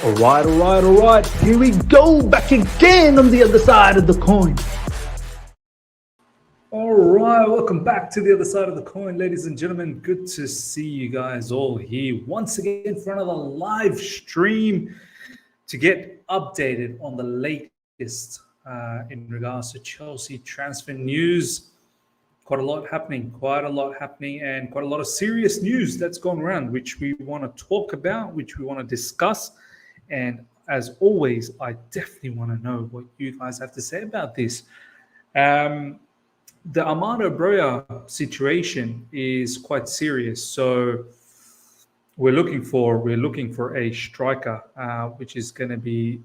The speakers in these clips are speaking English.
All right. Here we go, back again on the other side of the coin. All right, welcome back to the other side of the coin, ladies and gentlemen. Good to see you guys all here once again for another live stream to get updated on the latest in regards to Chelsea transfer news. Quite a lot happening, and quite a lot of serious news that's gone around, which we want to talk about, which we want to discuss. And as always, I definitely want to know what you guys have to say about this. The Armando Broja situation is quite serious. So we're looking for a striker, which is going to be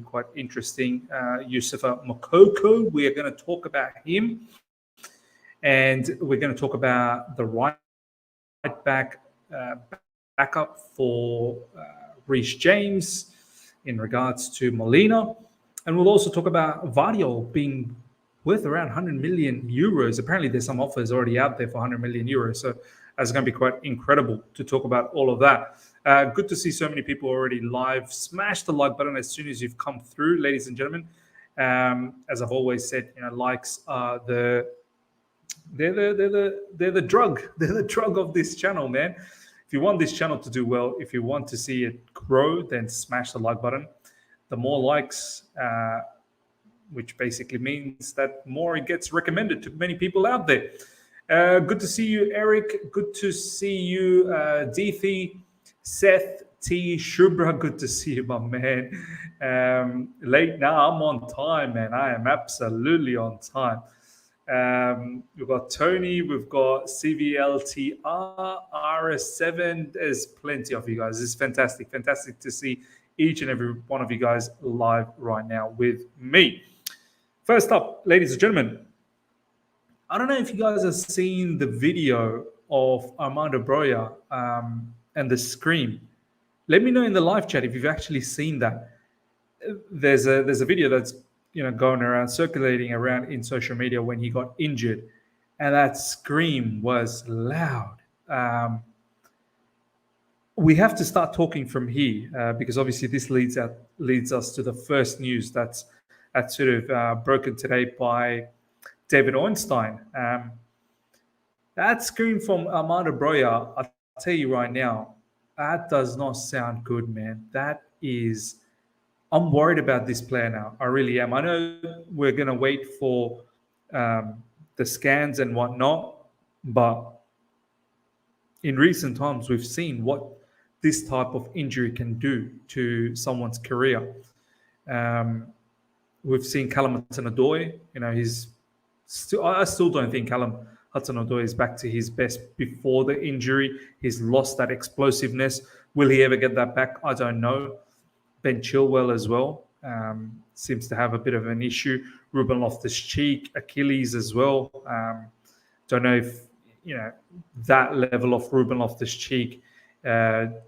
quite interesting. Youssoufa Moukoko, we are going to talk about him. And we're going to talk about the right back backup for Reece James in regards to Molina. And we'll also talk about Gvardiol being worth around 100 million euros. Apparently, there's some offers already out there for 100 million euros. So it's going to be quite incredible to talk about all of that. Good to see so many people already live. Smash the like button as soon as you've come through, ladies and gentlemen. As I've always said, likes are they're the drug. They're the drug of this channel, man. If you want this channel to do well, if you want to see it grow, then smash the like button. The more likes, which basically means that more it gets recommended to many people out there. Good to see you, Eric. Good to see you, Deethi, Seth, T, Shubra. Good to see you, my man. Late now, I'm on time, man. I am absolutely on time. We've got Tony, we've got CVLTR, RS7. There's plenty of you guys. It's fantastic to see each and every one of you guys live right now with me. First up, ladies and gentlemen, I don't know if you guys have seen the video of Armando Broja and the scream. Let me know in the live chat if you've actually seen that. There's a video that's going around, circulating around in social media when he got injured, and that scream was loud. We have to start talking from here because obviously this leads us to the first news that's sort of broken today by David Ornstein. That scream from Armando Broja, I'll tell you right now, that does not sound good, man. I'm worried about this player now. I really am. I know we're going to wait for the scans and whatnot, but in recent times, we've seen what this type of injury can do to someone's career. We've seen Callum Hudson-Odoi. I still don't think Callum Hudson-Odoi is back to his best before the injury. He's lost that explosiveness. Will he ever get that back? I don't know. Ben Chilwell as well seems to have a bit of an issue. Ruben Loftus-Cheek, Achilles as well. Don't know if that level of Ruben Loftus-Cheek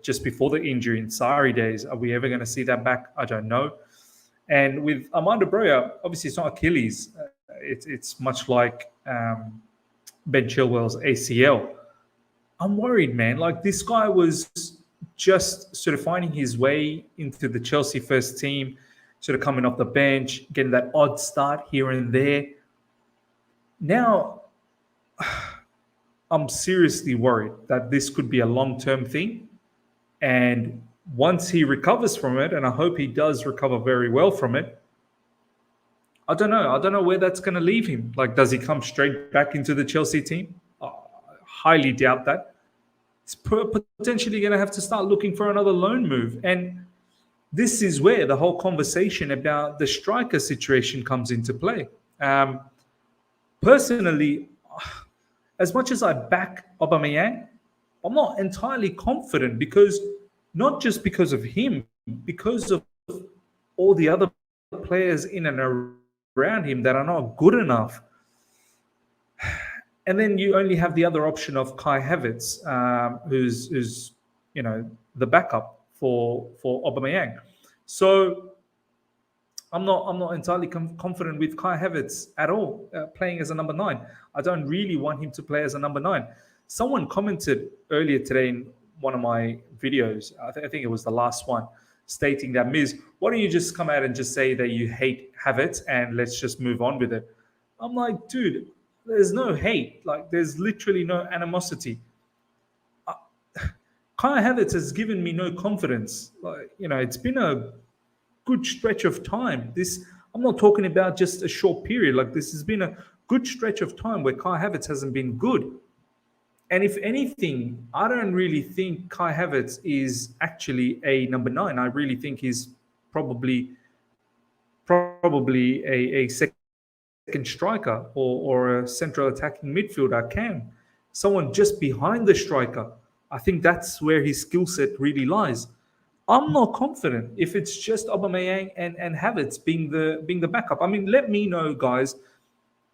just before the injury in Sarri days. Are we ever going to see that back? I don't know. And with Armando Broja, obviously it's not Achilles. It's much like Ben Chilwell's ACL. I'm worried, man. Like, this guy was just sort of finding his way into the Chelsea first team, sort of coming off the bench, getting that odd start here and there. Now, I'm seriously worried that this could be a long-term thing. And once he recovers from it, and I hope he does recover very well from it, I don't know. I don't know where that's going to leave him. Like, does he come straight back into the Chelsea team? I highly doubt that. It's potentially going to have to start looking for another loan move. And this is where the whole conversation about the striker situation comes into play. Personally, as much as I back Aubameyang, I'm not entirely confident, because not just because of him, because of all the other players in and around him that are not good enough. And then you only have the other option of Kai Havertz, who's the backup for Aubameyang. So I'm not entirely confident with Kai Havertz at all playing as a number 9. I don't really want him to play as a number 9. Someone commented earlier today in one of my videos, I think it was the last one, stating that, Miz, why don't you just come out and just say that you hate Havertz and let's just move on with it? I'm like, dude, there's no hate. Like, there's literally no animosity. Kai Havertz has given me no confidence. Like, it's been a good stretch of time. I'm not talking about just a short period. Like, this has been a good stretch of time where Kai Havertz hasn't been good. And if anything, I don't really think Kai Havertz is actually a number 9. I really think he's probably a second striker or a central attacking midfielder can. Someone just behind the striker. I think that's where his skill set really lies. I'm not confident if it's just Aubameyang and Havertz being the backup. I mean, let me know, guys.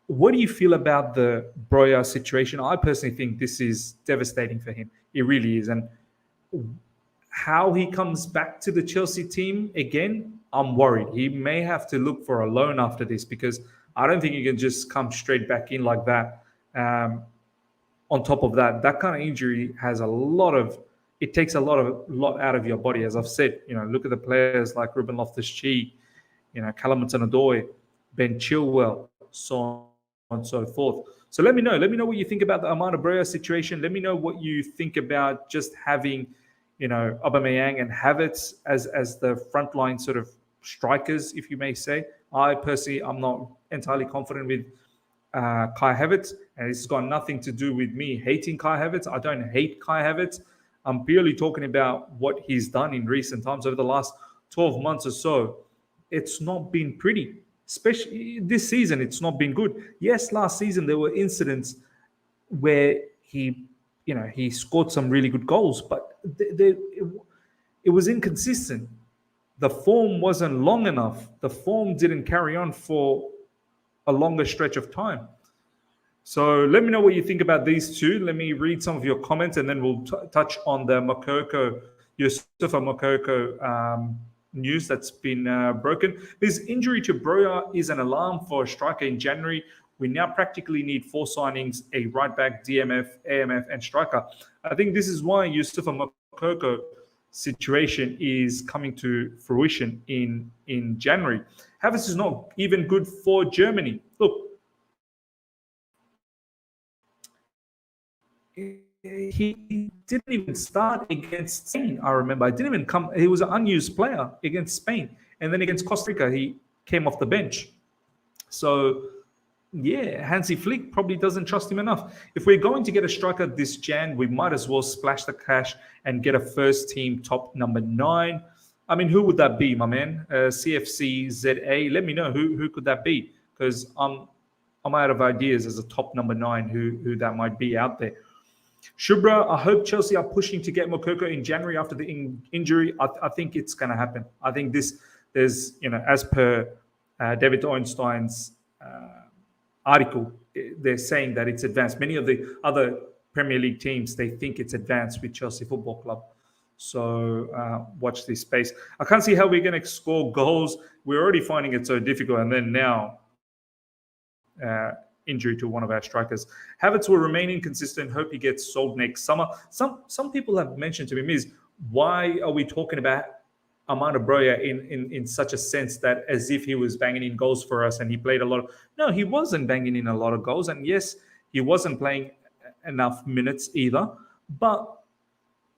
What do you feel about the Broja situation? I personally think this is devastating for him. It really is. And how he comes back to the Chelsea team again, I'm worried. He may have to look for a loan after this because I don't think he can just come straight back in like that. On top of that, that kind of injury has it takes a lot out of your body. As I've said, look at the players like Ruben Loftus-Cheek, Callum Hudson-Odoi, Ben Chilwell, so on and so forth. So let me know what you think about the Armando Broja situation. Let me know what you think about just having, Aubameyang and Havertz as the frontline sort of strikers, if you may say. I personally, I'm not entirely confident with Kai Havertz, and it's got nothing to do with me hating Kai Havertz. I don't hate Kai Havertz. I'm purely talking about what he's done in recent times over the last 12 months or so. It's not been pretty, especially this season. It's not been good. Yes, last season there were incidents where he scored some really good goals, but it was inconsistent. The form wasn't long enough. The form didn't carry on for a longer stretch of time. So let me know what you think about these two. Let me read some of your comments, and then we'll touch on the Youssoufa Moukoko news that's been broken. This injury to Broja is an alarm for a striker in January. We now practically need 4 signings: a right back, DMF, AMF, and striker. I think this is why Youssoufa Moukoko situation is coming to fruition in January. Havertz is not even good for Germany. Look, he didn't even start against Spain. I remember. I didn't even come. He was an unused player against Spain, and then against Costa Rica, he came off the bench. So, yeah, Hansi Flick probably doesn't trust him enough. If we're going to get a striker this Jan, we might as well splash the cash and get a first-team top number 9. I mean, who would that be, my man? CFC ZA. Let me know who could that be, because I'm out of ideas as a top number 9 who that might be out there. Shubra, I hope Chelsea are pushing to get Moukoko in January after the injury. I think it's going to happen. I think there's, as per David Ornstein's article, they're saying that it's advanced. Many of the other Premier League teams, they think it's advanced with Chelsea Football Club. So watch this space. I can't see how we're going to score goals. We're already finding it so difficult. And then now, injury to one of our strikers. Havertz will remain inconsistent. Hope he gets sold next summer. Some people have mentioned to me, why are we talking about Armando Broja in such a sense that as if he was banging in goals for us and he played a lot of... No, he wasn't banging in a lot of goals. And yes, he wasn't playing enough minutes either. But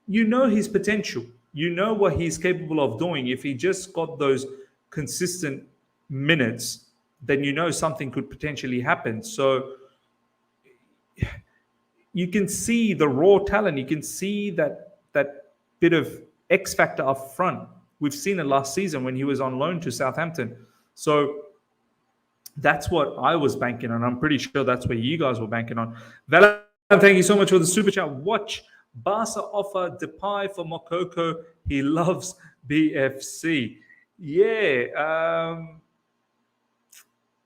you know his potential. You know what he's capable of doing. If he just got those consistent minutes, then you know something could potentially happen. So you can see the raw talent. You can see that bit of X factor up front. We've seen it last season when he was on loan to Southampton. So that's what I was banking on. I'm pretty sure that's what you guys were banking on. Valentine, thank you so much for the super chat. Watch Barca offer Depay for Moukoko. He loves BFC. Yeah.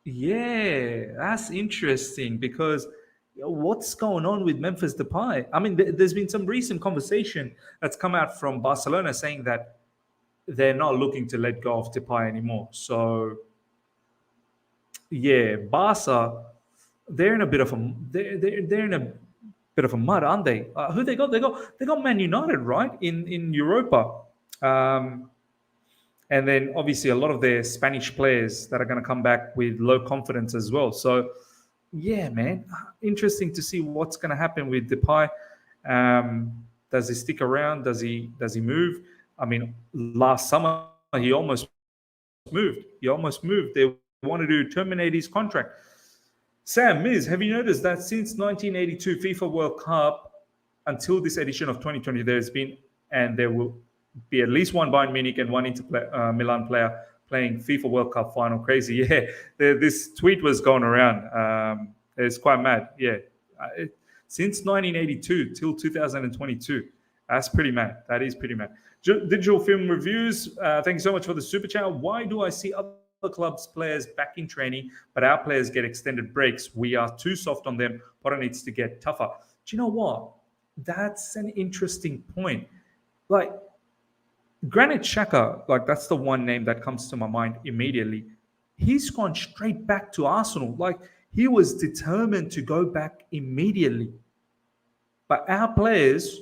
Yeah, that's interesting because what's going on with Memphis Depay? I mean, there's been some recent conversation that's come out from Barcelona saying that they're not looking to let go of Depay anymore. So, yeah, Barca, they're in a bit of a mud, aren't they? Who they got? They got Man United, right, in Europa. And then obviously a lot of their Spanish players that are going to come back with low confidence as well. So yeah, man, interesting to see what's going to happen with Depay. Does he stick around? Does he move? I mean, last summer he almost moved. He almost moved. They wanted to terminate his contract. Sam, Miz, have you noticed that since 1982 FIFA World Cup until this edition of 2020, there's been and there will be at least one Bayern Munich and one Inter Milan player playing FIFA World Cup final. Crazy, yeah. This tweet was going around. It's quite mad, yeah. Since 1982 till 2022, that's pretty mad. That is pretty mad. Digital Film Reviews, thank you so much for the super chat. Why do I see other clubs' players back in training, but our players get extended breaks? We are too soft on them. Potter needs to get tougher. Do you know what? That's an interesting point. Like, Granit Xhaka, like that's the one name that comes to my mind immediately. He's gone straight back to Arsenal. Like, he was determined to go back immediately. But our players,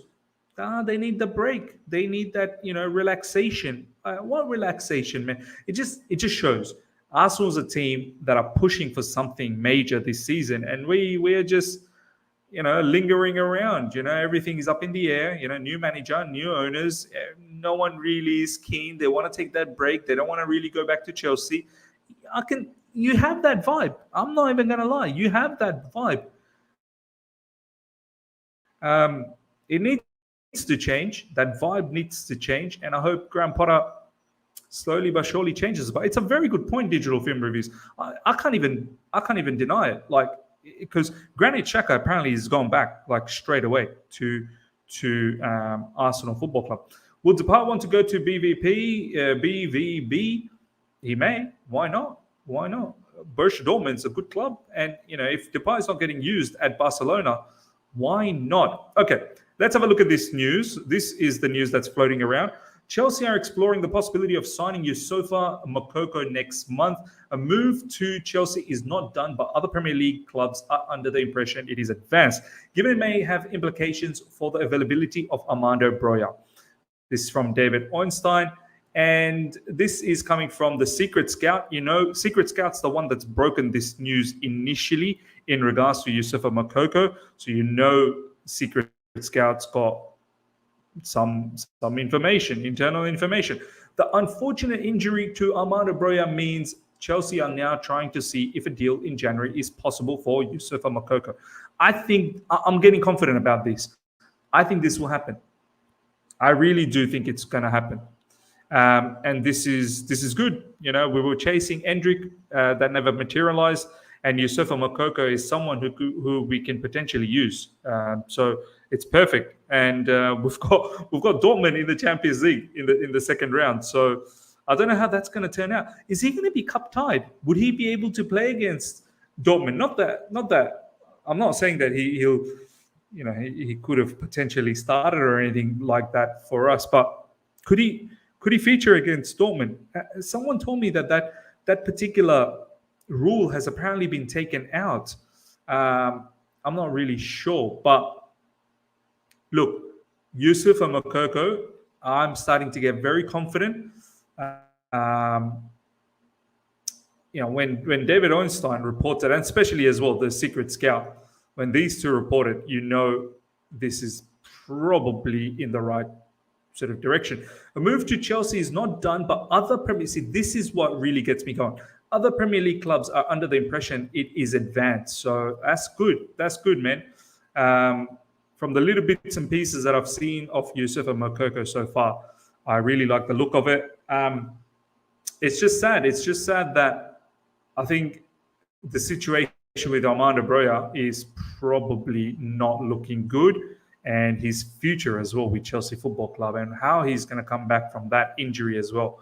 they need the break. They need that, relaxation. What relaxation, man? It just shows Arsenal's a team that are pushing for something major this season, and we're just lingering around. Everything is up in the air. New manager, new owners. No one really is keen. They want to take that break. They don't want to really go back to Chelsea. You have that vibe. I'm not even gonna lie. You have that vibe. It needs to change. That vibe needs to change, and I hope Graham Potter slowly but surely changes. But it's a very good point. Digital Film Reviews. I can't even deny it. Like, because Granit Xhaka apparently has gone back like straight away to Arsenal Football Club. Will Depay want to go to BVB? He may. Why not? Why not? Borussia Dortmund's a good club, and if Depay is not getting used at Barcelona, why not? Okay, let's have a look at this news. This is the news that's floating around. Chelsea are exploring the possibility of signing Youssoufa Moukoko next month. A move to Chelsea is not done, but other Premier League clubs are under the impression it is advanced, given it may have implications for the availability of Armando Broja. This is from David Ornstein, and this is coming from the Secret Scout. Secret Scout's the one that's broken this news initially in regards to Youssoufa Moukoko. So Secret Scout's got some information, internal information. The unfortunate injury to Armando Broja means Chelsea are now trying to see if a deal in January is possible for Youssoufa Moukoko. I think I'm getting confident about this. I think this will happen. I really do think it's going to happen. And this is good. We were chasing Endrick, that never materialized, and Youssoufa Moukoko is someone who we can potentially use. So it's perfect. And we've got Dortmund in the Champions League in the second round. So I don't know how that's going to turn out. Is he going to be cup tied? Would he be able to play against Dortmund? Not that. I'm not saying that he'll. He could have potentially started or anything like that for us, but could he feature against Dortmund? Someone told me that particular rule has apparently been taken out. I'm not really sure, but look, Youssoufa Moukoko, I'm starting to get very confident. When David Ornstein reported, and especially as well the Secret Scout, when these two reported, this is probably in the right sort of direction. A move to Chelsea is not done, but other Premier League, this is what really gets me going. Other Premier League clubs are under the impression it is advanced. So that's good. That's good, man. From the little bits and pieces that I've seen of Youssoufa Moukoko so far, I really like the look of it. It's just sad. It's just sad that I think the situation with Armando Broja is probably not looking good, and his future as well with Chelsea Football Club and how he's going to come back from that injury as well.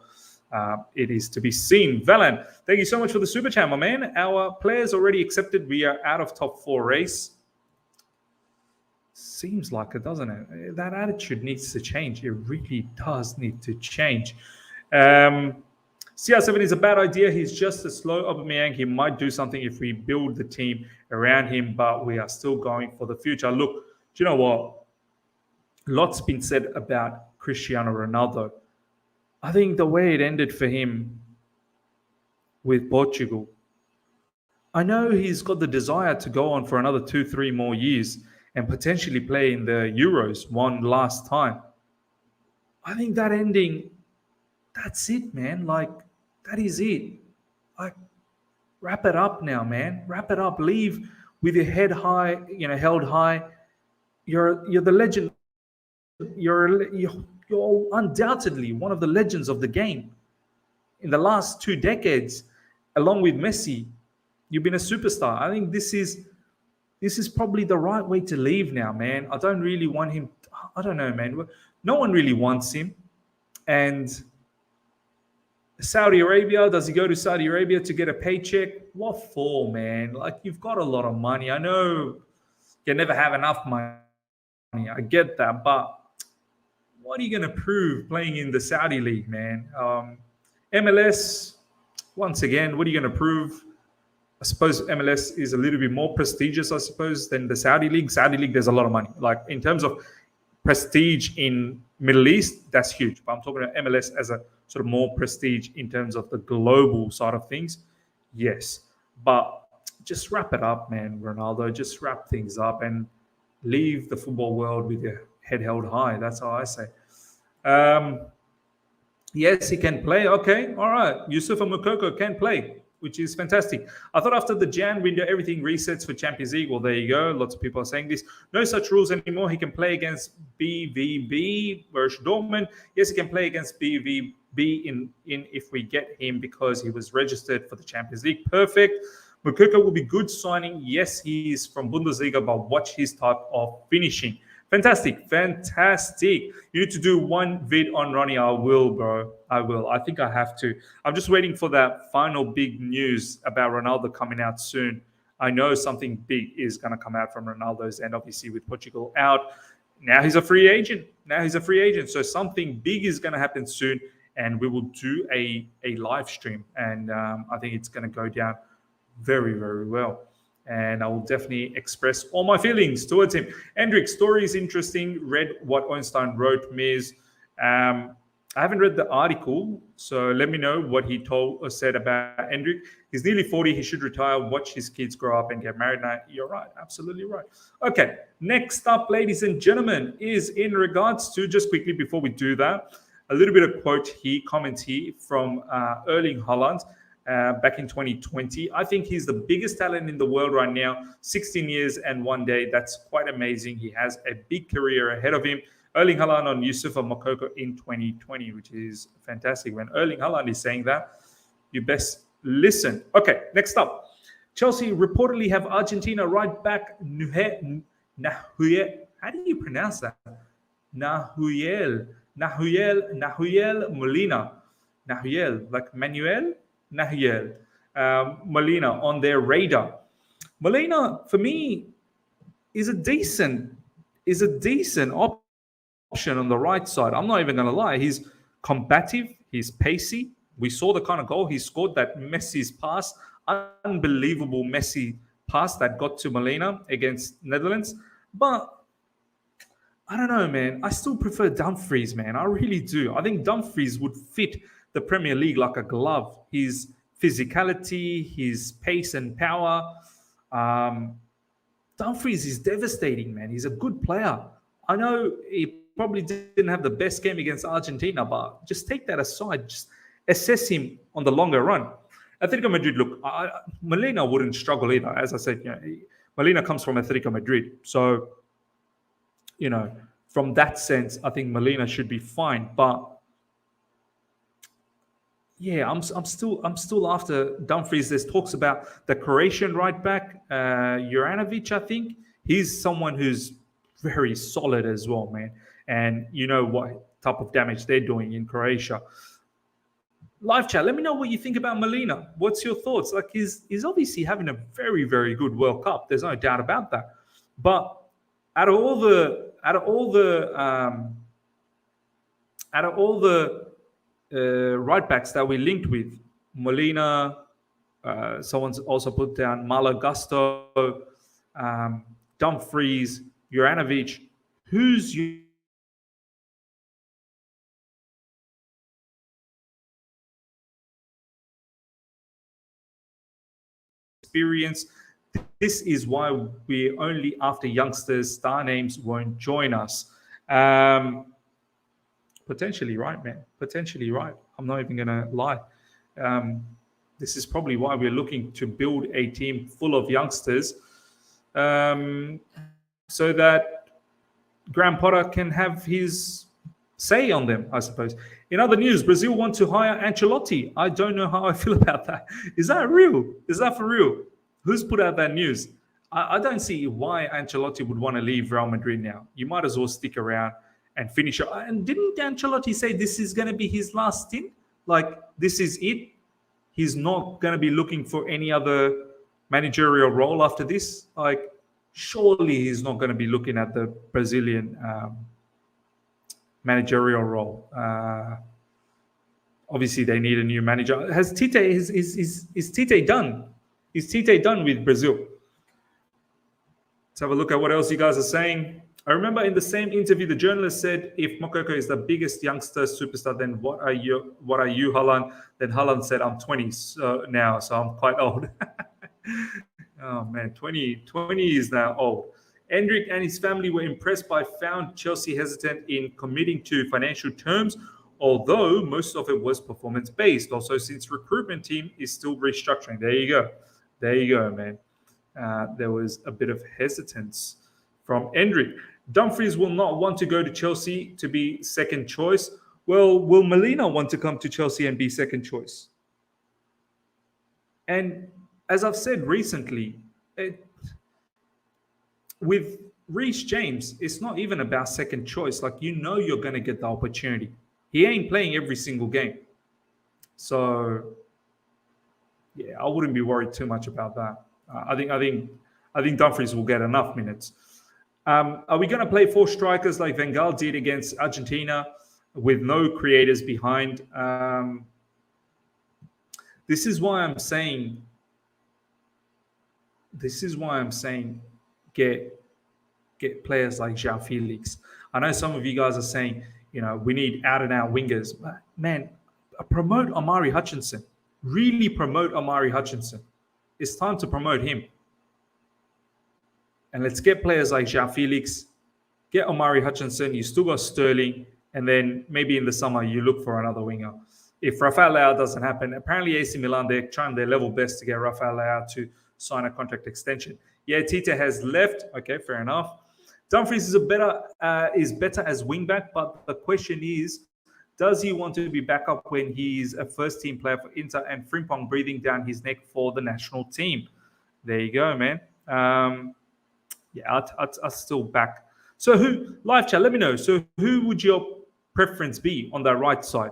It is to be seen. Velan, thank you so much for the super chat, my man. Our players already accepted. We are out of top 4 race. Seems like it, doesn't it? That attitude needs to change. It really does need to change. CR7 is a bad idea. He's just a slow Aubameyang. He might do something if we build the team around him, but we are still going for the future. Look, do you know what? Lots been said about Cristiano Ronaldo. I think the way it ended for him with Portugal, I know he's got the desire to go on for another 2, 3 more years and potentially play in the Euros one last time. I think that ending, that's it, man. Like, that is it. Like, wrap it up now, man. Wrap it up. Leave with your head high, held high. You're the legend. You're undoubtedly one of the legends of the game in the last 2 decades, along with Messi. You've been a superstar. I think this is probably the right way to leave now, man. I don't really want him. I don't know, man. No one really wants him. And Saudi Arabia, does he go to Saudi Arabia to get a paycheck? What for, man? Like, you've got a lot of money. I know you never have enough money. I get that. But what are you going to prove playing in the Saudi league, man? MLS, once again, what are you going to prove? I suppose MLS is a little bit more prestigious, I suppose, than the Saudi league. Saudi league, there's a lot of money. Like, in terms of prestige in Middle East, that's huge. But I'm talking about MLS as a sort of more prestige in terms of the global side of things. Yes, but just wrap it up, man, Ronaldo. Just wrap things up and leave the football world with your head held high. That's how I say. Um, Yes, he can play. Okay, all right. Youssoufa Moukoko can play, which is fantastic. I thought after the Jan window, everything resets for Champions League. Well, there you go. Lots of people are saying this. No such rules anymore. He can play against BVB, Borussia Dortmund. Yes, he can play against BVB in if we get him because he was registered for the Champions League. Perfect. Moukoko will be good signing. Yes, he is from Bundesliga, but watch his type of finishing. Fantastic, fantastic. You need to do one vid on Ronnie. I will, bro. I will. I think I have to. I'm just waiting for that final big news about Ronaldo coming out soon. I know something big is going to come out from Ronaldo's end, obviously, with Portugal out. Now he's a free agent. So something big is going to happen soon, and we will do a live stream. And I think it's going to go down very, very well. And I will definitely express all my feelings towards him. Hendrik's story is interesting. Read what Einstein wrote, Miz. I haven't read the article, so let me know what he told or said about Hendrik. He's nearly 40. He should retire, watch his kids grow up and get married. Now, you're right. Absolutely right. Okay, next up, ladies and gentlemen, is in regards to, just quickly before we do that, a little bit of comment here from Erling Haaland. Back in 2020. I think he's the biggest talent in the world right now. 16 years and 1 day. That's quite amazing. He has a big career ahead of him. Erling Haaland on Youssoufa Moukoko in 2020, which is fantastic. When Erling Haaland is saying that, you best listen. Okay, next up. Chelsea reportedly have Argentina right back Nahuel. How do you pronounce that? Nahuel Molina. Nahuel, like Manuel? Nahuel Molina on their radar. Molina, for me, is a decent option on the right side. I'm not even going to lie. He's combative. He's pacey. We saw the kind of goal he scored, that Messi's pass, unbelievable Messi pass that got to Molina against Netherlands. But I don't know, man. I still prefer Dumfries, man. I really do. I think Dumfries would fit the Premier League like a glove. His physicality, his pace and power. Dumfries is devastating, man. He's a good player. I know he probably didn't have the best game against Argentina, but just take that aside. Just assess him on the longer run. Atletico Madrid, look, Molina wouldn't struggle either. As I said, Molina comes from Atletico Madrid. So, from that sense, I think Molina should be fine. But yeah, I'm still after Dumfries. There's talks about the Croatian right back, Juranovic. I think he's someone who's very solid as well, man. And you know what type of damage they're doing in Croatia. Live chat. Let me know what you think about Molina. What's your thoughts? Like, he's obviously having a very, very good World Cup. There's no doubt about that. But out of all the right backs that we linked with, Molina, someone's also put down Malagusto, Dumfries, Juranovic. Who's experience. This is why we're only after youngsters. Star names won't join us. Potentially right, man. Potentially right. I'm not even going to lie. This is probably why we're looking to build a team full of youngsters, so that Graham Potter can have his say on them, I suppose. In other news, Brazil want to hire Ancelotti. I don't know how I feel about that. Is that real? Is that for real? Who's put out that news? I don't see why Ancelotti would want to leave Real Madrid now. You might as well stick around and finish it. And didn't Ancelotti say this is going to be his last stint? Like, this is it? He's not going to be looking for any other managerial role after this? Like, surely he's not going to be looking at the Brazilian managerial role. Obviously, they need a new manager. Has Tite is Tite done? Is Tite done with Brazil? Let's have a look at what else you guys are saying. I remember in the same interview, the journalist said, "If Moukoko is the biggest youngster superstar, then what are you, Haaland?" Then Haaland said, "I'm 20 now, so I'm quite old." Oh man, 20 is now old. Endrick and his family were impressed by found Chelsea hesitant in committing to financial terms, although most of it was performance-based. Also, since recruitment team is still restructuring. There you go, man. There was a bit of hesitance from Endrick. Dumfries will not want to go to Chelsea to be second choice. Well, will Molina want to come to Chelsea and be second choice? And as I've said recently, with Reece James, it's not even about second choice. Like, you know you're going to get the opportunity. He ain't playing every single game. So, yeah, I wouldn't be worried too much about that. I think Dumfries will get enough minutes. Are we going to play 4 strikers like Van Gaal did against Argentina with no creators behind? This is why I'm saying get players like João Felix. I know some of you guys are saying, we need out-and-out wingers. But man, promote Omari Hutchinson. Really promote Omari Hutchinson. It's time to promote him. And let's get players like João Felix, get Omari Hutchinson, you still got Sterling, and then maybe in the summer you look for another winger. If Rafael Leao doesn't happen, apparently AC Milan, they're trying their level best to get Rafael Leao to sign a contract extension. Yeah, Tite has left. Okay, fair enough. Dumfries is better as wingback, but the question is, does he want to be back up when he's a first-team player for Inter and Frimpong breathing down his neck for the national team? There you go, man. Yeah, I'll still back. So live chat, let me know. So who would your preference be on that right side?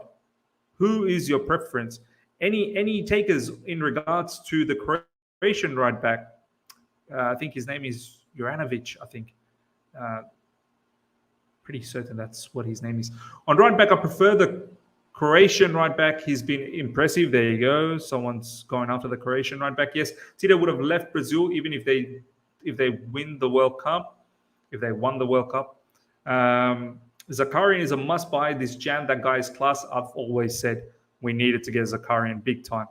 Who is your preference? Any takers in regards to the Croatian right back? I think his name is Juranovic, I think. Pretty certain that's what his name is. On right back, I prefer the Croatian right back. He's been impressive. There you go. Someone's going after the Croatian right back. Yes, Tito would have left Brazil even if they win the World Cup. If they won the World Cup. Zakarian is a must-buy. This Jan, that guy is class. I've always said we needed to get Zakarian big time.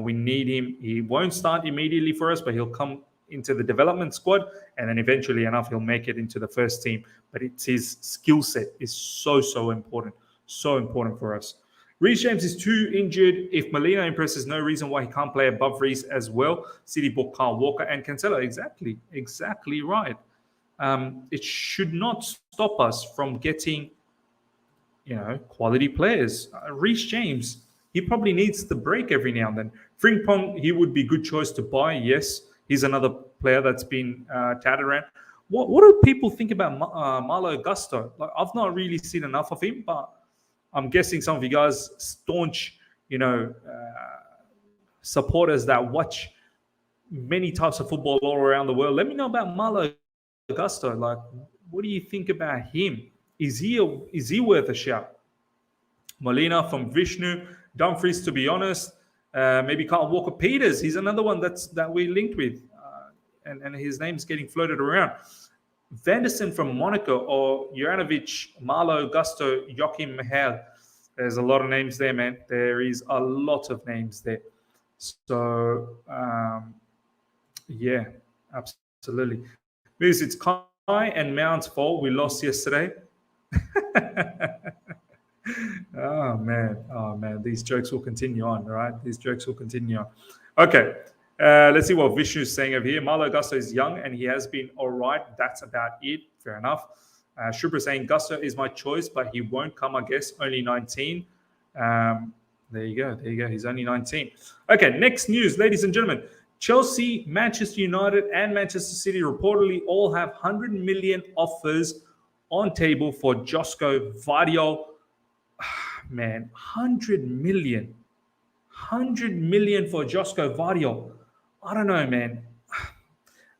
We need him. He won't start immediately for us, but he'll come into the development squad, and then eventually enough, he'll make it into the first team. But it's his skill set is so important. So important for us. Reece James is too injured. If Molina impresses, no reason why he can't play above Reece as well. City bought Kyle Walker and Cancelo. Exactly right. It should not stop us from getting, quality players. Reece James, he probably needs the break every now and then. Frimpong, he would be a good choice to buy. Yes, he's another player that's been touted around. What do people think about Malo Augusto? Like, I've not really seen enough of him, but I'm guessing some of you guys staunch, supporters that watch many types of football all around the world. Let me know about Malo Augusto. Like, what do you think about him? Is he worth a shout? Molina from Vishnu, Dumfries, to be honest, maybe Kyle Walker Peters. He's another one that we linked with, and his name's getting floated around. Vanderson from Monaco, or Juranovic, Malo Augusto, Joachim Mahel. There's a lot of names there, man. There is a lot of names there. So Yeah, absolutely. Because it's Kai and Mount's fault. We lost yesterday. Oh man, these jokes will continue on, right? These jokes will continue on. Okay, let's see what Vishnu is saying over here. Marlo Gusto is young and he has been all right. That's about it. Fair enough. Shubra saying Gusto is my choice, but he won't come, I guess, only 19. There you go. There you go. He's only 19. Okay, next news, ladies and gentlemen. Chelsea, Manchester United, and Manchester City reportedly all have 100 million offers on table for Josko Gvardiol. Man, 100 million. 100 million for Josko Gvardiol. I don't know, man.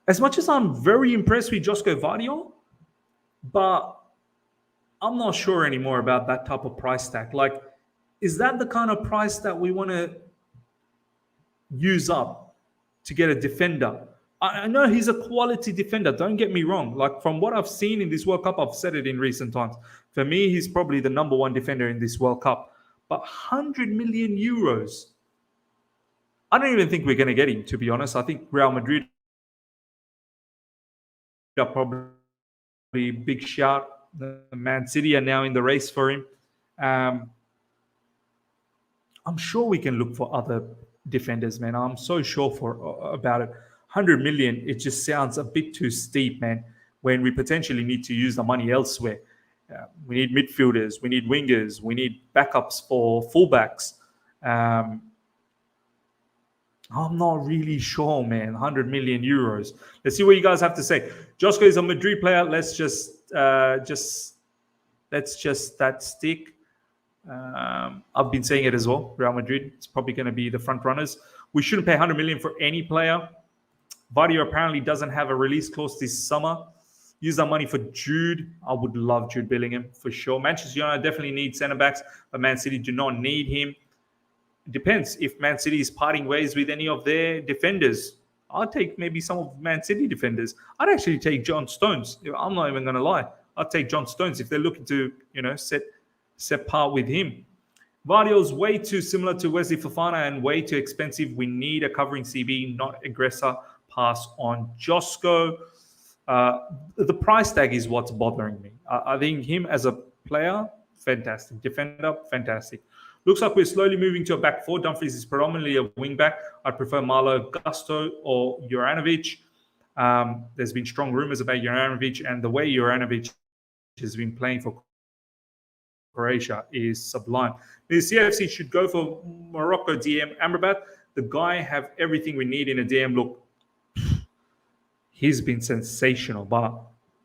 As much as I'm very impressed with Josko Gvardiol, but I'm not sure anymore about that type of price tag. Like, is that the kind of price that we want to use up to get a defender? I know he's a quality defender, don't get me wrong. Like, from what I've seen in this World Cup, I've said it in recent times. For me, he's probably the number one defender in this World Cup. But 100 million euros, I don't even think we're going to get him, to be honest. I think Real Madrid are probably big shout. The Man City are now in the race for him. I'm sure we can look for other defenders, man. I'm so sure about it. 100 million, it just sounds a bit too steep, man, when we potentially need to use the money elsewhere. We need midfielders, we need wingers, we need backups for fullbacks. I'm not really sure, man. 100 million euros. Let's see what you guys have to say. Josko is a Madrid player. Let's just that stick. I've been saying it as well. Real Madrid is probably going to be the front runners. We shouldn't pay 100 million for any player. Gvardiol apparently doesn't have a release clause this summer. Use that money for Jude. I would love Jude Bellingham for sure. Manchester United definitely need centre backs, but Man City do not need him. It depends if Man City is parting ways with any of their defenders. I'll take maybe some of Man City defenders. I'd actually take John Stones. I'm not even going to lie. I'd take John Stones if they're looking to, set part with him. Gvardiol's way too similar to Wesley Fofana and way too expensive. We need a covering CB, not aggressor. Pass on Josko. The price tag is what's bothering me. I think him as a player, fantastic. Defender, fantastic. Looks like we're slowly moving to a back four. Dumfries is predominantly a wing back. I'd prefer Marlo, Gusto, or Juranovic. There's been strong rumors about Juranovic, and the way Juranovic has been playing for Croatia is sublime. The CFC should go for Morocco DM Amrabat. The guy have everything we need in a DM. Look, he's been sensational, but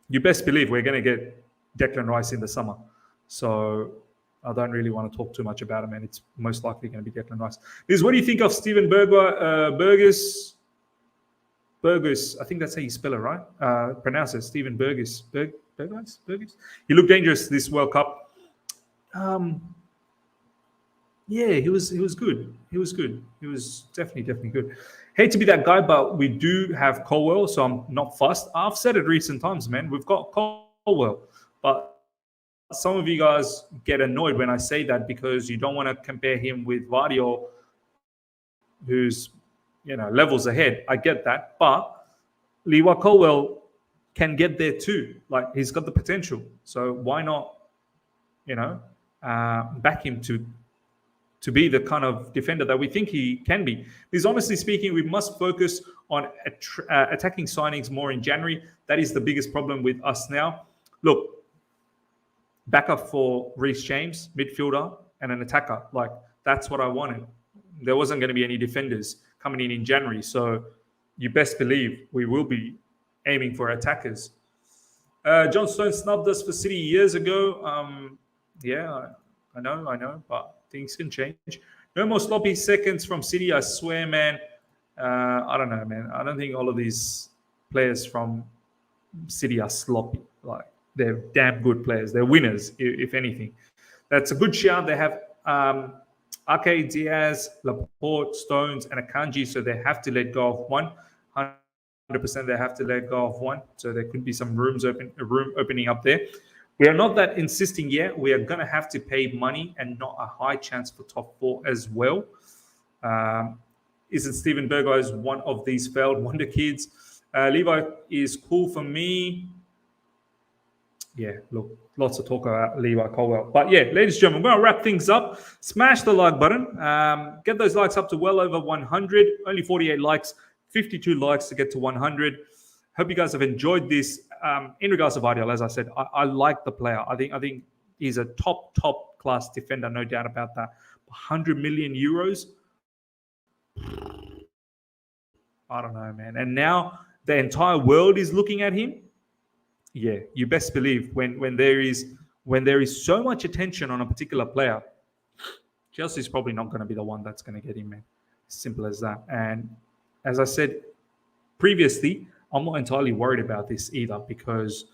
you best believe we're going to get Declan Rice in the summer. So I don't really want to talk too much about him, and it's most likely going to be Declan Rice. What do you think of Steven Burgess? Burgess, I think that's how you spell it, right? Pronounce it, Steven Burgess. Burgess? He looked dangerous this World Cup. Yeah, he was good. He was good. He was definitely good. Hate to be that guy, but we do have Colwell, so I'm not fussed. I've said it recent times, man. We've got Colwell, but some of you guys get annoyed when I say that because you don't want to compare him with Gvardiol, who's levels ahead. I get that, but Lewa Colwell can get there too. Like, he's got the potential, so why not? Back him to be the kind of defender that we think he can be. Because honestly speaking, we must focus on attacking signings more in January. That is the biggest problem with us now. Look, backup for Reece James, midfielder, and an attacker. Like, that's what I wanted. There wasn't going to be any defenders coming in January. So you best believe we will be aiming for attackers. John Stones snubbed us for City years ago. Yeah, I know, but things can change. No more sloppy seconds from City, I swear, man. I don't know, man. I don't think all of these players from City are sloppy. Like, they're damn good players. They're winners, if anything. That's a good shout. They have Ake, Diaz, Laporte, Stones, and Akanji, so they have to let go of one. 100% they have to let go of one. So there could be some room opening up there. We are not that insisting yet. We are going to have to pay money and not a high chance for top four as well. Isn't Steven Berghuis one of these failed wonder kids? Levi is cool for me. Yeah, look, lots of talk about Levi Colwell. But yeah, ladies and gentlemen, we're going to wrap things up. Smash the like button. Get those likes up to well over 100. Only 48 likes, 52 likes to get to 100. Hope you guys have enjoyed this. In regards to Gvardiol, as I said, I like the player. I think he's a top class defender, no doubt about that. 100 million euros. I don't know, man. And now the entire world is looking at him. Yeah, you best believe when there is so much attention on a particular player, Chelsea's probably not going to be the one that's going to get him, man. Simple as that. And as I said previously, I'm not entirely worried about this either because,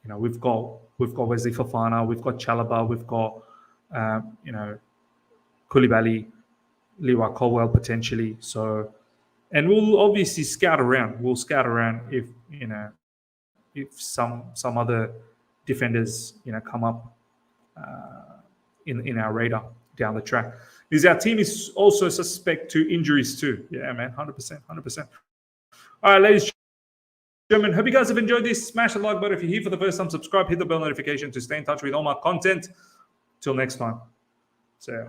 we've got Wesley Fofana, we've got Chalobah, we've got Koulibaly, Levi Colwell potentially. So. And we'll obviously scout around. We'll scout around if some other defenders come up in our radar down the track. Because our team is also suspect to injuries too. Yeah, man, 100%. All right, ladies and gentlemen, hope you guys have enjoyed this. Smash the like button if you're here for the first time. Subscribe, hit the bell notification to stay in touch with all my content. Till next time. See ya.